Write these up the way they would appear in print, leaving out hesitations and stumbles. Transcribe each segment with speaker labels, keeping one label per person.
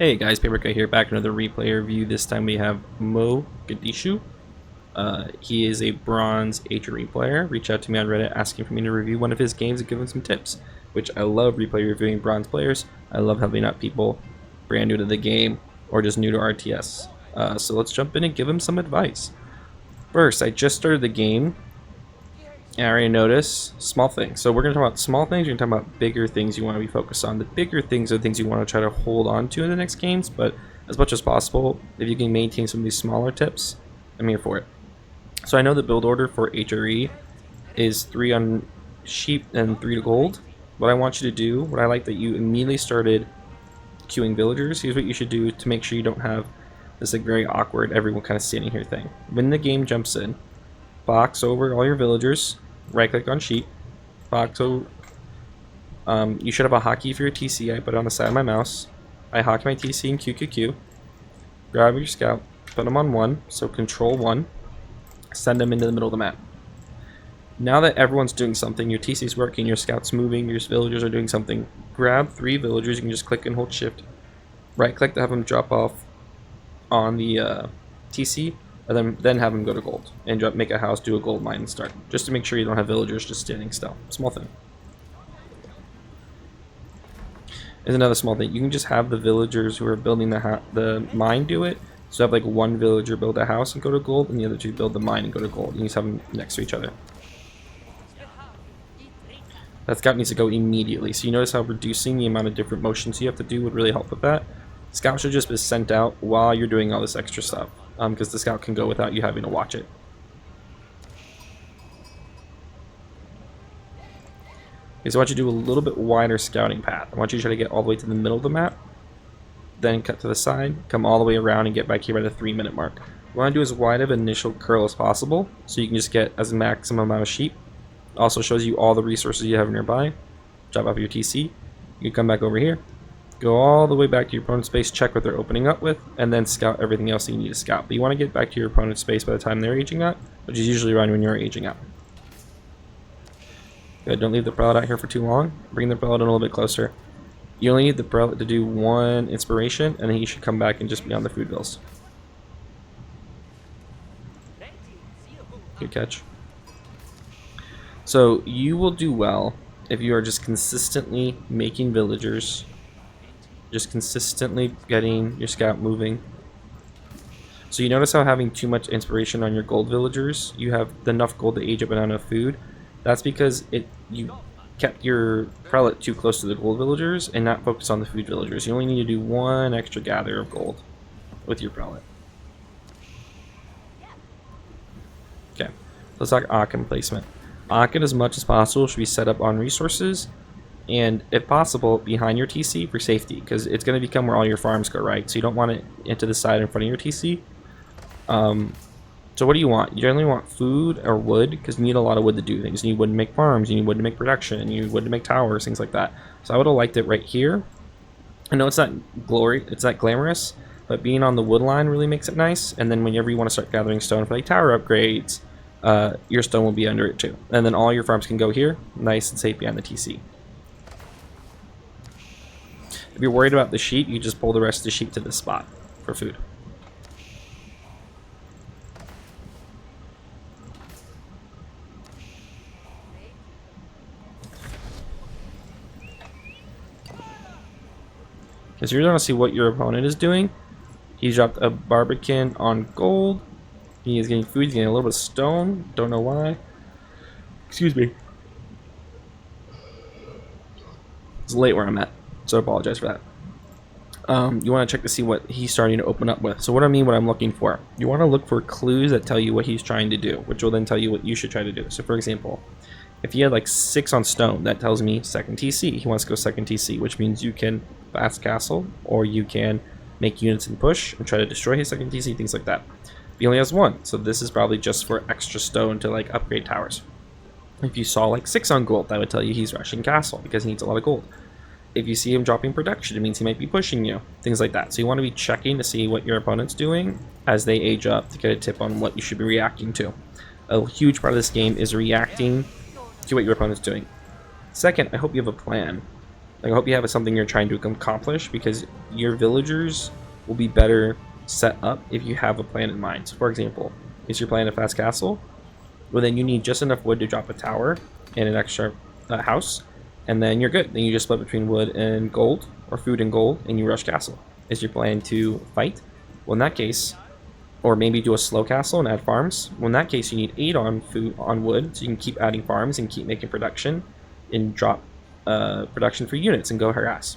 Speaker 1: Hey guys, Papercut here, back another replay review. This time we have Mo Gadishu. He is a bronze HRE player. Reach out to me on Reddit asking for me to review one of his games and give him some tips, which I love replay reviewing bronze players. I love helping out people brand new to the game or just new to RTS. So let's jump in and give him some advice. First, I just started the game and I already noticed small things. So we're going to talk about small things, we're going to talk about bigger things you want to be focused on. The bigger things are things you want to try to hold on to in the next games, but as much as possible, if you can maintain some of these smaller tips, I'm here for it. So I know the build order for HRE is 3 on sheep and 3 to gold. What I want you to do, what I like that you immediately started queuing villagers, here's what you should do to make sure you don't have this like very awkward everyone kind of standing here thing. When the game jumps in, box over all your villagers, right click on sheep, box over, you should have a hotkey for your TC. I put it on the side of my mouse. I hotkey my TC in QQQ, grab your scout, put them on 1, so control 1, send them into the middle of the map. Now that everyone's doing something, your TC's working, your scout's moving, your villagers are doing something, grab 3 villagers, you can just click and hold shift, right click to have them drop off on the TC, and then have them go to gold and make a house, do a gold mine and start, just to make sure you don't have villagers just standing still. Small thing. There's another small thing. You can just have the villagers who are building the mine do it. So have like one villager build a house and go to gold, and the other 2 build the mine and go to gold. You just have them next to each other. That scout needs to go immediately. So you notice how reducing the amount of different motions you have to do would really help with that. Scout should just be sent out while you're doing all this extra stuff, because the scout can go without you having to watch it. Okay, so I want you to do a little bit wider scouting path. I want you to try to get all the way to the middle of the map, then cut to the side, come all the way around and get back here by the 3-minute mark. What you want to do as wide of an initial curl as possible, so you can just get as maximum amount of sheep. Also shows you all the resources you have nearby. Drop off your TC. You can come back over here, go all the way back to your opponent's space, check what they're opening up with, and then scout everything else that you need to scout. But you want to get back to your opponent's space by the time they're aging out, which is usually around when you're aging out. Good, don't leave the prelate out here for too long. Bring the prelate in a little bit closer. You only need the prelate to do 1 inspiration, and then he should come back and just be on the food bills. Good catch. So you will do well if you are just consistently making villagers, just consistently getting your scout moving. So you notice how having too much inspiration on your gold villagers, you have enough gold to age up and not enough food. That's because you kept your prelate too close to the gold villagers and not focus on the food villagers. You only need to do 1 extra gather of gold with your prelate. Okay, let's talk Aachen placement. Aachen, as much as possible, should be set up on resources, and if possible, behind your TC for safety, because it's going to become where all your farms go, right? So you don't want it into the side in front of your TC. So what do you want? You generally want food or wood, because you need a lot of wood to do things. You need wood to make farms, you need wood to make production, you need wood to make towers, things like that. So I would have liked it right here. I know it's not glamorous, but being on the wood line really makes it nice. And then whenever you want to start gathering stone for like tower upgrades, your stone will be under it too. And then all your farms can go here, nice and safe behind the TC. If you're worried about the sheep, you just pull the rest of the sheep to this spot for food. Because you're going to see what your opponent is doing. He's dropped a barbican on gold. He is getting food, he's getting a little bit of stone. Don't know why. Excuse me. It's late where I'm at, so I apologize for that. You want to check to see what he's starting to open up with. So what I'm looking for. You want to look for clues that tell you what he's trying to do, which will then tell you what you should try to do. So for example, if he had like 6 on stone, that tells me second TC. He wants to go second TC, which means you can fast castle, or you can make units and push and try to destroy his second TC, things like that. He only has 1, so this is probably just for extra stone to like upgrade towers. If you saw like 6 on gold, that would tell you he's rushing castle because he needs a lot of gold. If you see him dropping production, it means he might be pushing you, things like that. So you want to be checking to see what your opponent's doing as they age up to get a tip on what you should be reacting to. A huge part of this game is reacting to what your opponent's doing. Second, I hope you have a plan. Like, I hope you have something you're trying to accomplish, because your villagers will be better set up if you have a plan in mind. So for example, is your plan a fast castle? Well, then you need just enough wood to drop a tower and an extra house, and then you're good. Then you just split between wood and gold, or food and gold, and you rush castle. Is your plan to fight? Well, in that case, or maybe do a slow castle and add farms. Well, in that case, you need 8 on food on wood, so you can keep adding farms and keep making production, and drop production for units and go harass.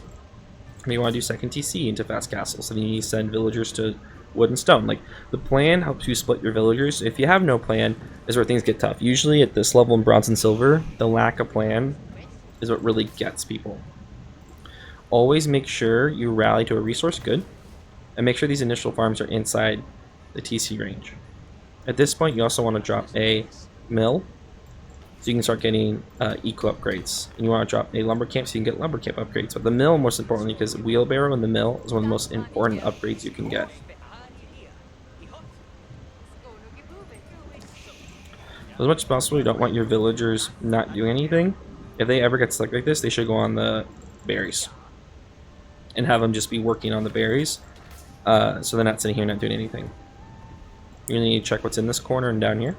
Speaker 1: Maybe you want to do second TC into fast castles, and you need to send villagers to wood and stone. Like, the plan helps you split your villagers. If you have no plan, is where things get tough. Usually at this level in bronze and silver, the lack of plan is what really gets people. Always make sure you rally to a resource good, and make sure these initial farms are inside the TC range. At this point, you also want to drop a mill, so you can start getting eco upgrades. And you want to drop a lumber camp, so you can get lumber camp upgrades. But the mill, most importantly, because wheelbarrow in the mill is one of the most important upgrades you can get. As much as possible, you don't want your villagers not doing anything. If they ever get stuck like this, they should go on the berries and have them just be working on the berries, so they're not sitting here not doing anything. You're gonna need to check what's in this corner and down here.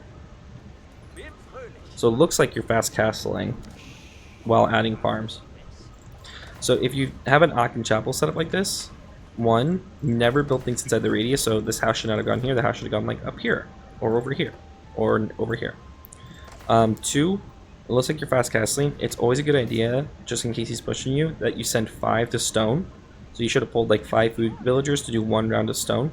Speaker 1: So it looks like you're fast castling while adding farms. So if you have an Aachen chapel set up like this, one, never build things inside the radius. So this house should not have gone here. The house should have gone like up here, or over here, or over here. 2, it looks like you're fast castling. It's always a good idea, just in case he's pushing you, that you send 5 to stone. So you should have pulled like 5 food villagers to do 1 round of stone,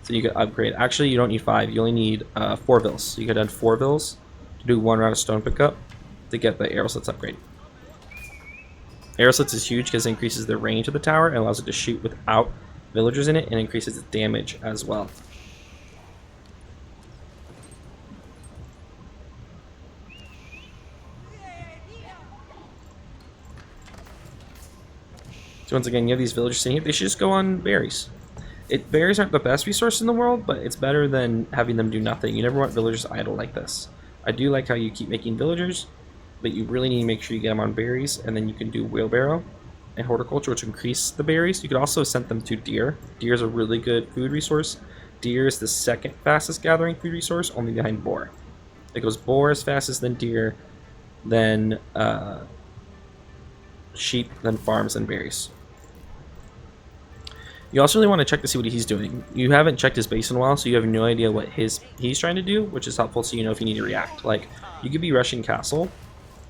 Speaker 1: so you could upgrade. Actually, you don't need 5. You only need 4 vills. So you could add 4 vills to do 1 round of stone pickup to get the arrow slits upgrade. Arrow slits is huge because it increases the range of the tower and allows it to shoot without villagers in it, and increases its damage as well. So once again, you have these villagers sitting here. They should just go on berries. Berries aren't the best resource in the world, but it's better than having them do nothing. You never want villagers idle like this. I do like how you keep making villagers, but you really need to make sure you get them on berries, and then you can do wheelbarrow and horticulture, which increase the berries. You could also send them to deer. Deer is a really good food resource. Deer is the second fastest gathering food resource, only behind boar. It goes boar as fastest, then deer, then sheep, then farms, and berries. You also really want to check to see what he's doing. You haven't checked his base in a while, so you have no idea what he's trying to do, which is helpful so you know if you need to react. Like, you could be rushing castle,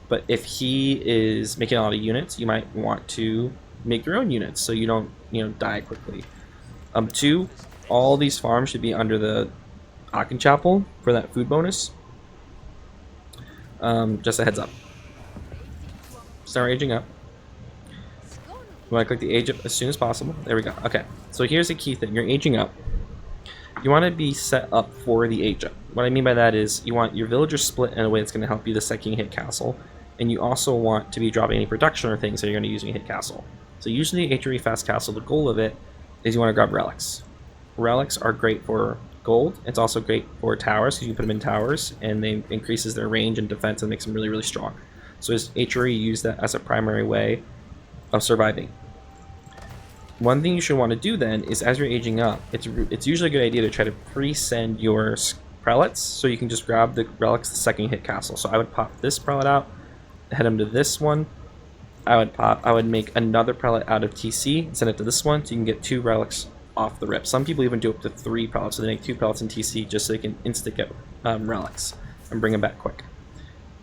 Speaker 1: but if he is making a lot of units, you might want to make your own units so you don't, die quickly. 2, all these farms should be under the Aachen Chapel for that food bonus. Just a heads up. Start aging up. You want to click the age up as soon as possible. There we go. Okay, so here's the key thing. You're aging up. You want to be set up for the age up. What I mean by that is you want your villagers split in a way that's going to help you the second you hit castle, and you also want to be dropping any production or things that you're going to use when you hit castle. So usually HRE fast castle, the goal of it is you want to grab relics. Relics are great for gold. It's also great for towers because you can put them in towers, and they increases their range and defense and makes them really, really strong. So as HRE use that as a primary way of surviving. One thing you should want to do then is, as you're aging up, it's usually a good idea to try to pre-send your prelates so you can just grab the relics the second you hit castle. So I would pop this prelate out, head him to this one. I would make another prelate out of TC and send it to this one so you can get 2 relics off the rip. Some people even do up to 3 prelates, so they make 2 prelates in TC just so they can instant get relics and bring them back quick.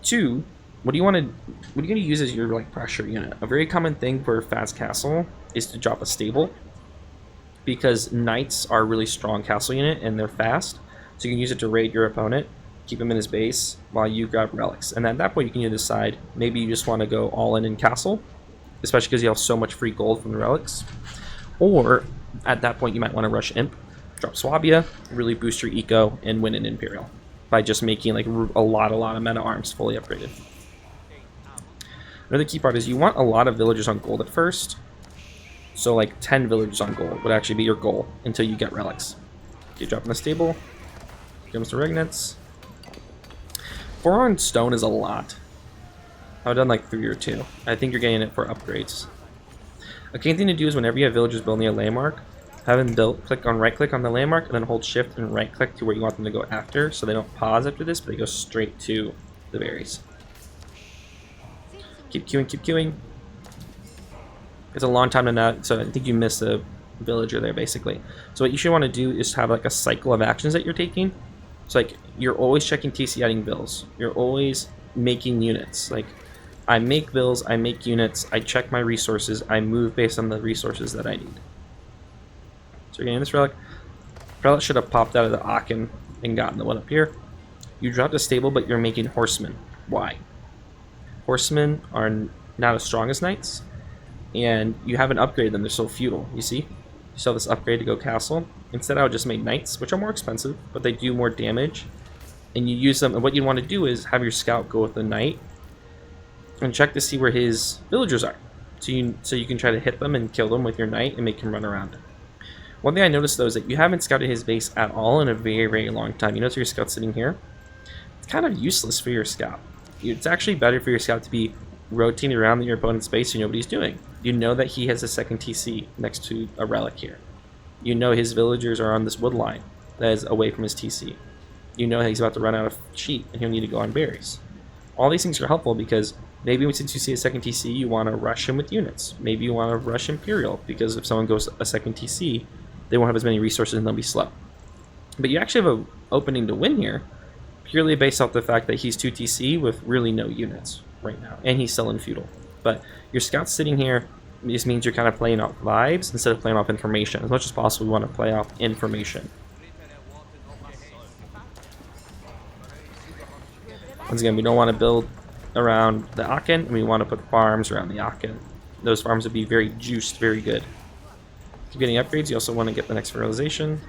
Speaker 1: 2, what are you going to use as your pressure unit? A very common thing for a fast castle is to drop a stable, because knights are a really strong castle unit and they're fast, so you can use it to raid your opponent, keep him in his base while you grab relics. And at that point you can either decide maybe you just want to go all in castle, especially because you have so much free gold from the relics, or at that point you might want to rush imp, drop Swabia, really boost your eco, and win an Imperial by just making a lot of meta arms fully upgraded. Another key part is you want a lot of villagers on gold at first. So 10 villagers on gold would actually be your goal until you get relics. Okay, drop in the stable. Comes to Regnets. 4 on stone is a lot. I've done 3 or 2. I think you're getting it for upgrades. A key thing to do is whenever you have villagers building a landmark, have them build, right click on the landmark, and then hold shift and right click to where you want them to go after, so they don't pause after this, but they go straight to the berries. Keep queuing, keep queuing. It's a long time to not, so I think you missed a villager there basically. So what you should want to do is have like a cycle of actions that you're taking. So like you're always checking TC adding bills. You're always making units. Like I make bills, I make units, I check my resources, I move based on the resources that I need. So you're getting this relic. Relic should have popped out of the Aachen and gotten the one up here. You dropped a stable, but you're making horsemen. Why? Horsemen are not as strong as knights, and you haven't upgraded them. They're so feudal. You see? You saw this upgrade to go castle. Instead, I would just make knights, which are more expensive, but they do more damage. And you use them. And what you want to do is have your scout go with the knight and check to see where his villagers are, so you can try to hit them and kill them with your knight and make him run around. One thing I noticed though is that you haven't scouted his base at all in a very, very long time. You notice your scout sitting here? It's kind of useless for your scout. It's actually better for your scout to be rotating around your opponent's base so you know what he's doing. You know that he has a second TC next to a relic here. You know his villagers are on this wood line that is away from his TC. You know he's about to run out of sheep and he'll need to go on berries. All these things are helpful because maybe since you see a second TC, you want to rush him with units. Maybe you want to rush Imperial because if someone goes a second TC, they won't have as many resources and they'll be slow. But you actually have an opening to win here, purely based off the fact that he's 2 TC with really no units right now, and he's still in feudal. But your scout's sitting here just means you're kind of playing off vibes instead of playing off information. As much as possible, we want to play off information. Once again, we don't want to build around the Aachen, and we want to put farms around the Aachen. Those farms would be very juiced, very good. Keep getting upgrades. You also want to get the next fertilization.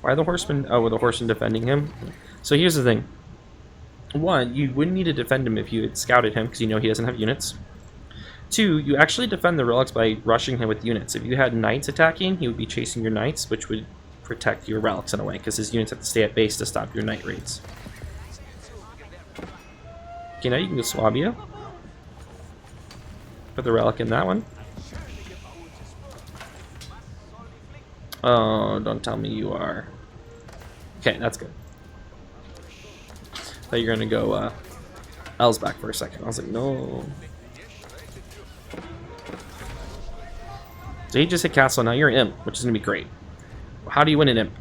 Speaker 1: Why are the horsemen? Oh, with the horsemen defending him. So here's the thing. One, you wouldn't need to defend him if you had scouted him because you know he doesn't have units. Two, you actually defend the relics by rushing him with units. If you had knights attacking, he would be chasing your knights, which would protect your relics in a way because his units have to stay at base to stop your knight raids. Okay, now you can go Swabia. Put the relic in that one. Oh, don't tell me you are. Okay, that's good. Thought you were gonna go L's back for a second. I was like, no. So he just hit castle. Now you're an imp, which is gonna be great. How do you win an imp?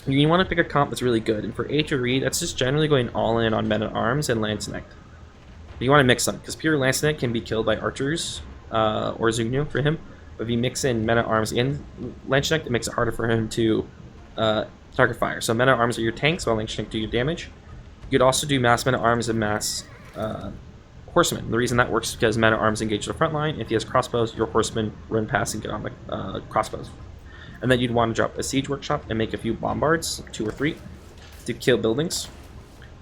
Speaker 1: You want to pick a comp that's really good, and for HRE, that's just generally going all in on men-at-arms and Lanceneck. But you want to mix them, because pure Lanceneck can be killed by archers or Zugno for him. But if you mix in men-at-arms and Lanceneck, it makes it harder for him to target fire. So men-at-arms are your tanks, while Lanceneck do your damage. You could also do mass men-at-arms and mass horsemen. The reason that works is because men-at-arms engage the front line. If he has crossbows, your horsemen run past and get on the crossbows. And then you'd want to drop a siege workshop and make a few bombards, 2 or 3, to kill buildings.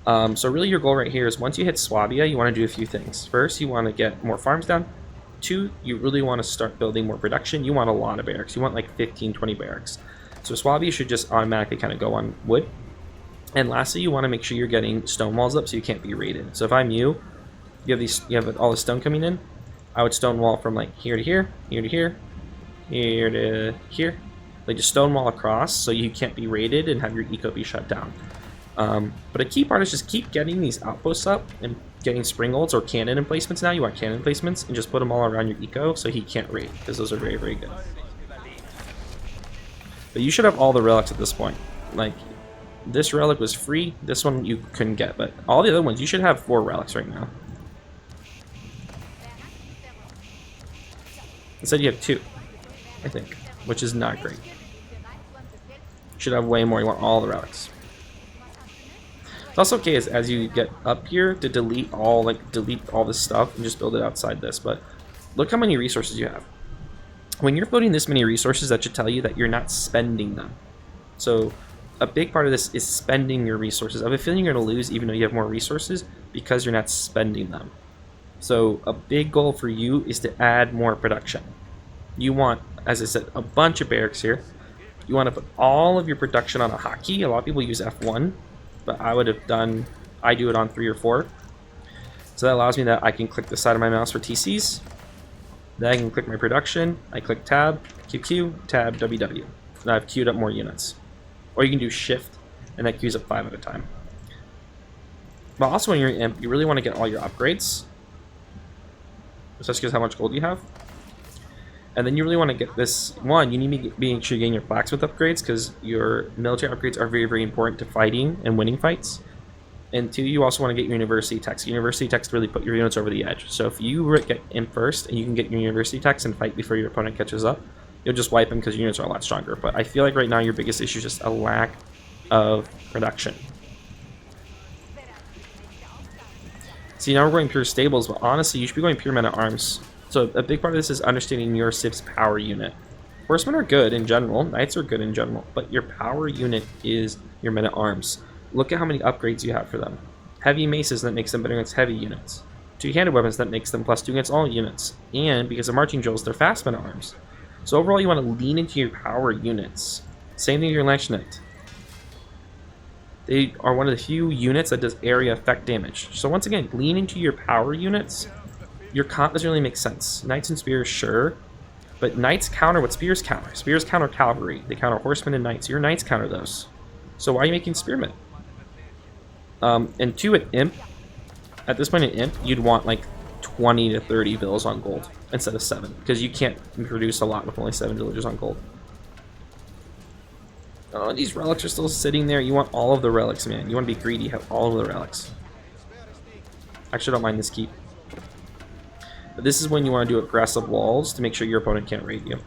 Speaker 1: So really your goal right here is once you hit Swabia, you want to do a few things. First, you want to get more farms down. 2, you really want to start building more production. You want a lot of barracks. You want like 15, 20 barracks. So Swabia should just automatically kind of go on wood. And lastly, you want to make sure you're getting stone walls up so you can't be raided. So if I'm you have all the stone coming in, I would stone wall from like here to here, here to here, here to here. Like just stonewall across so you can't be raided and have your eco be shut down. But a key part is just keep getting these outposts up and getting springholds or cannon emplacements now. You want cannon emplacements and just put them all around your eco so he can't raid because those are very, very good. But you should have all the relics at this point. Like this relic was free, this one you couldn't get, but all the other ones you should have 4 relics right now. Instead you have 2, I think, which is not great. You should have way more. You want all the relics. It's also okay as you get up here to delete all this stuff and just build it outside this. But look how many resources you have. When you're building this many resources, that should tell you that you're not spending them. So a big part of this is spending your resources. I have a feeling you're going to lose even though you have more resources because you're not spending them. So a big goal for you is to add more production. You want, as I said, a bunch of barracks here. You want to put all of your production on a hotkey. A lot of people use F1, but I do it on 3 or 4. So that allows me that I can click the side of my mouse for TCs, Then I can click my production, I click tab, QQ, tab, WW. Now I've queued up more units. Or you can do shift, and that queues up 5 at a time. But also when you're in Imp, you really want to get all your upgrades. Especially because how much gold you have. And then you really want to get this one, you need to be sure you're getting your blacksmith upgrades, because your military upgrades are very, very important to fighting and winning fights. And 2, you also want to get your university techs. University techs really put your units over the edge. So if you get in first and you can get your university techs and fight before your opponent catches up, you'll just wipe them because your units are a lot stronger. But I feel like right now your biggest issue is just a lack of production. See, now we're going pure stables, but honestly, you should be going pure men-at-arms. So a big part of this is understanding your civ's power unit. Horsemen are good in general, knights are good in general, but your power unit is your men-at-arms. Look at how many upgrades you have for them. Heavy maces, that makes them better against heavy units. Two-handed weapons, that makes them +2 against all units. And because of marching drills, they're fast men-at-arms. So overall, you want to lean into your power units. Same thing with your Lance Knight. They are one of the few units that does area effect damage. So once again, lean into your power units. Your comp doesn't really make sense. Knights and spears, sure. But knights counter what spears counter. Spears counter cavalry. They counter horsemen and knights. Your knights counter those. So why are you making spearmen? And 2 at Imp. At this point in Imp, you'd want like 20 to 30 villas on gold instead of 7. Because you can't produce a lot with only 7 villagers on gold. Oh, these relics are still sitting there. You want all of the relics, man. You want to be greedy, have all of the relics. Actually, I don't mind this keep. But this is when you want to do aggressive walls to make sure your opponent can't raid you.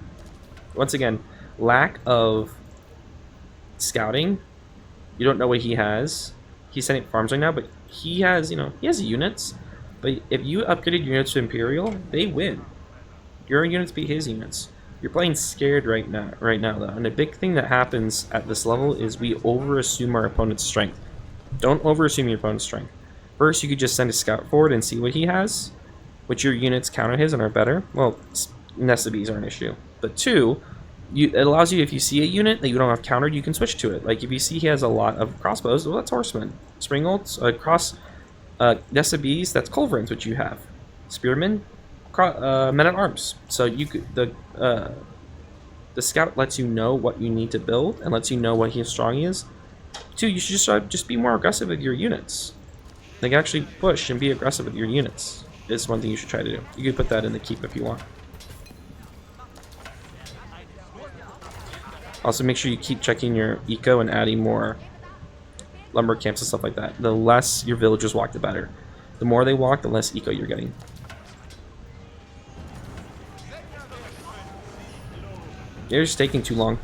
Speaker 1: Once again, lack of scouting. You don't know what he has. He's sending farms right now, but he has, he has units. But if you upgraded your units to Imperial, they win. Your units beat his units. You're playing scared right now though. And a big thing that happens at this level is we overassume our opponent's strength. Don't overassume your opponent's strength. First, you could just send a scout forward and see what he has, which your units counter his and are better. Well, nested bees are an issue. But 2, it allows you, if you see a unit that you don't have countered, you can switch to it. Like if you see he has a lot of crossbows, well, that's horsemen. Spring ults, nested bees, that's culverins, which you have. Spearmen, men-at-arms. So you could the scout lets you know what you need to build and lets you know what strong he is. 2, you should just be more aggressive with your units. Like actually push and be aggressive with your units. Is one thing you should try to do. You could put that in the keep if you want. Also, make sure you keep checking your eco and adding more lumber camps and stuff like that. The less your villagers walk, the better. The more they walk, the less eco you're getting. You're just taking too long.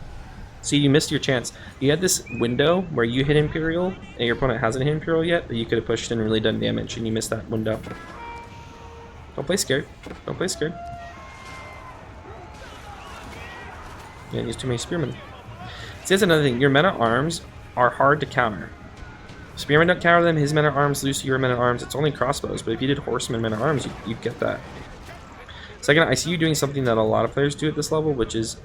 Speaker 1: See, you missed your chance. You had this window where you hit Imperial, and your opponent hasn't hit Imperial yet, but you could have pushed in and really done damage, and you missed that window. Don't play scared. Don't play scared. You use too many spearmen. See, that's another thing. Your men-at-arms are hard to counter. Spearmen don't counter them. His men-at-arms lose to your men-at-arms. It's only crossbows, but if you did horsemen men-at-arms, you'd get that. Second, I see you doing something that a lot of players do at this level, which is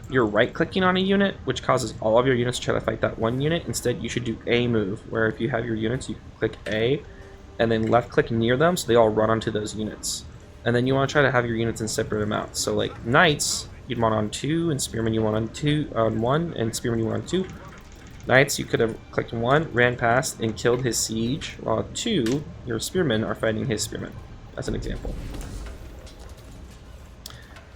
Speaker 1: you're right-clicking on a unit, which causes all of your units to try to fight that one unit. Instead, you should do a move, where if you have your units, you click A, and then left-click near them, so they all run onto those units. And then you want to try to have your units in separate amounts. So like knights, you'd want on 2, and spearmen you want on 1, and spearmen you want on 2. Knights, you could have clicked 1, ran past, and killed his siege, while 2, your spearmen are fighting his spearmen. That's an example.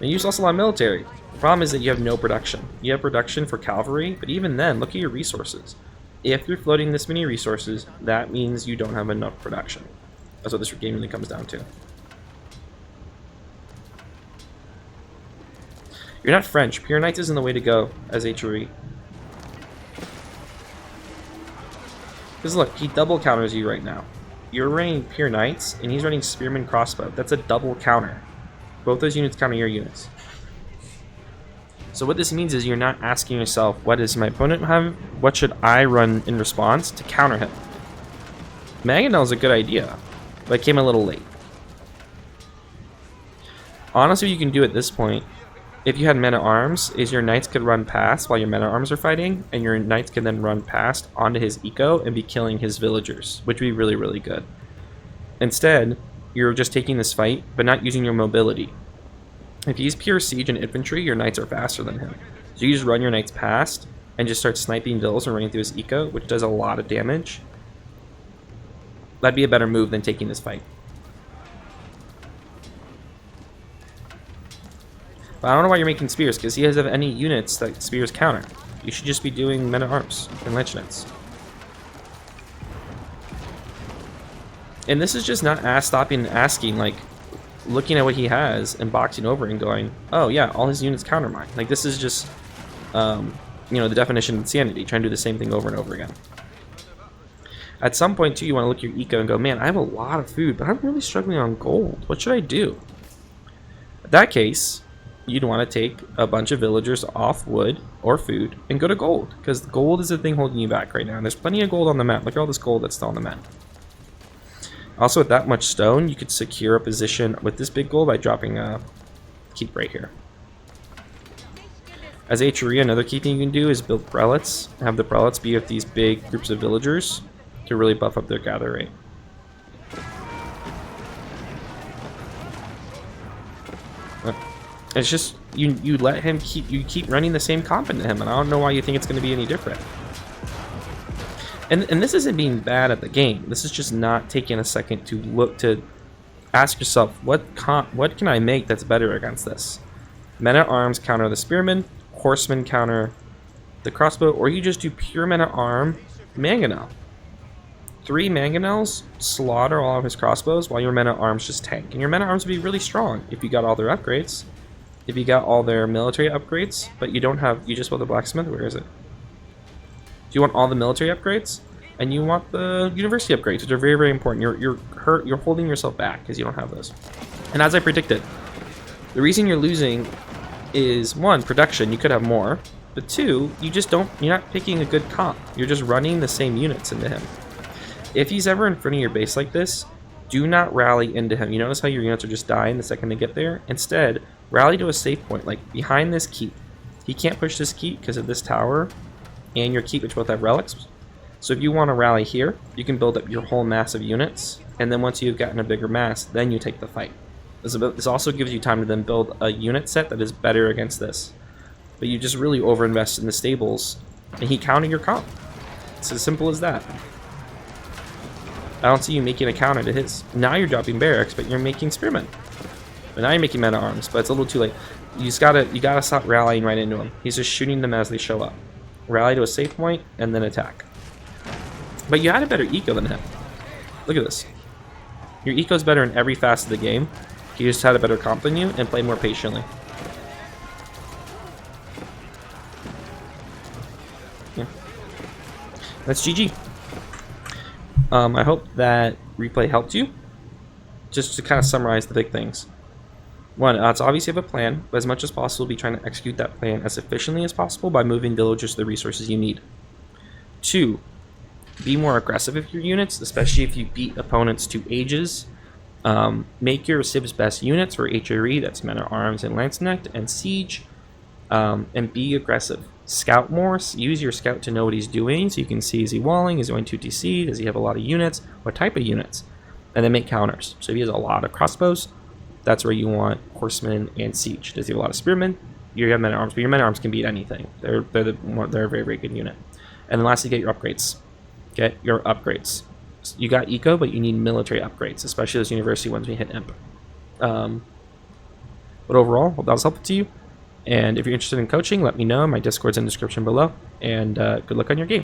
Speaker 1: And you also a lot of military. The problem is that you have no production. You have production for cavalry, but even then, look at your resources. If you're floating this many resources, that means you don't have enough production. That's what this game really comes down to. You're not French. Pure Knights isn't the way to go as HRE. Because look, he double counters you right now. You're running Pure Knights, and he's running Spearman Crossbow. That's a double counter. Both those units counter your units. So what this means is you're not asking yourself, what does my opponent have? What should I run in response to counter him? Mangonel is a good idea, but it came a little late. Honestly, what you can do at this point, if you had men-at-arms, is your knights could run past while your men-at-arms are fighting, and your knights can then run past onto his eco and be killing his villagers, which would be really, really good. Instead, you're just taking this fight, but not using your mobility. If he's pure siege and infantry, your knights are faster than him. So you just run your knights past and just start sniping villas and running through his eco, which does a lot of damage. That'd be a better move than taking this fight. But I don't know why you're making spears, because he doesn't have any units that spears counter. You should just be doing men-at-arms and lance knights. And this is just not stopping and asking, like, looking at what he has and boxing over and going, oh yeah, all his units counter mine. Like, this is just, you know, the definition of insanity, trying to do the same thing over and over again. At some point, too, you want to look at your eco and go, man, I have a lot of food, but I'm really struggling on gold. What should I do? In that case, you'd want to take a bunch of villagers off wood or food and go to gold, because gold is the thing holding you back right now. And there's plenty of gold on the map. Look at all this gold that's still on the map. Also, with that much stone, you could secure a position with this big gold by dropping a keep right here. As HRE, another key thing you can do is build prelates. Have the prelates be with these big groups of villagers to really buff up their gather rate. It's just you let him keep running the same comp into him, and I don't know why you think it's going to be any different. And this isn't being bad at the game. This is just not taking a second to look to ask yourself, what can I make that's better against this? Men-at-arms counter the spearmen, horsemen counter the crossbow, or you just do pure men-at-arm mangonel. 3 mangonels slaughter all of his crossbows while your men-at-arms just tank. And your men-at-arms would be really strong if you got all their upgrades. If you got all their military upgrades, but you don't have, you just want the blacksmith, where is it? Do you want all the military upgrades? And you want the university upgrades, which are very, very important. You're holding yourself back because you don't have those. And as I predicted, the reason you're losing is, 1, production, you could have more, but 2, you're not picking a good comp. You're just running the same units into him. If he's ever in front of your base like this, do not rally into him. You notice how your units are just dying the second they get there? Instead, rally to a safe point, like behind this keep. He can't push this keep because of this tower and your keep, which both have relics. So if you want to rally here, you can build up your whole mass of units, and then once you've gotten a bigger mass, then you take the fight. This also gives you time to then build a unit set that is better against this. But you just really overinvest in the stables, and he countered your comp. It's as simple as that. I don't see you making a counter to his. Now you're dropping barracks, but you're making spearmen. But now you're making men-at-arms, but it's a little too late. You gotta stop rallying right into him. He's just shooting them as they show up. Rally to a safe point, and then attack. But you had a better eco than him. Look at this. Your eco's better in every facet of the game. He just had a better comp than you and played more patiently. Yeah. That's GG. I hope that replay helped you. Just to kind of summarize the big things. 1, it's obvious you have a plan, but as much as possible, be trying to execute that plan as efficiently as possible by moving villagers to the resources you need. 2, be more aggressive with your units, especially if you beat opponents to ages. Make your civ's best units for HRE, that's men-at-arms and lance-knight and siege, and be aggressive. Scout more, use your scout to know what he's doing, so you can see, is he walling, is he going to TC, does he have a lot of units, what type of units, and then make counters. So if he has a lot of crossbows, that's where you want horsemen and siege. Does he have a lot of spearmen? You have men-at-arms, but your men-at-arms can beat anything. They're a very, very good unit. And then lastly, get your upgrades. Get your upgrades. You got eco, but you need military upgrades, especially those university ones when you hit imp. But overall, hope that was helpful to you. And if you're interested in coaching, let me know. My Discord's in the description below. And good luck on your game.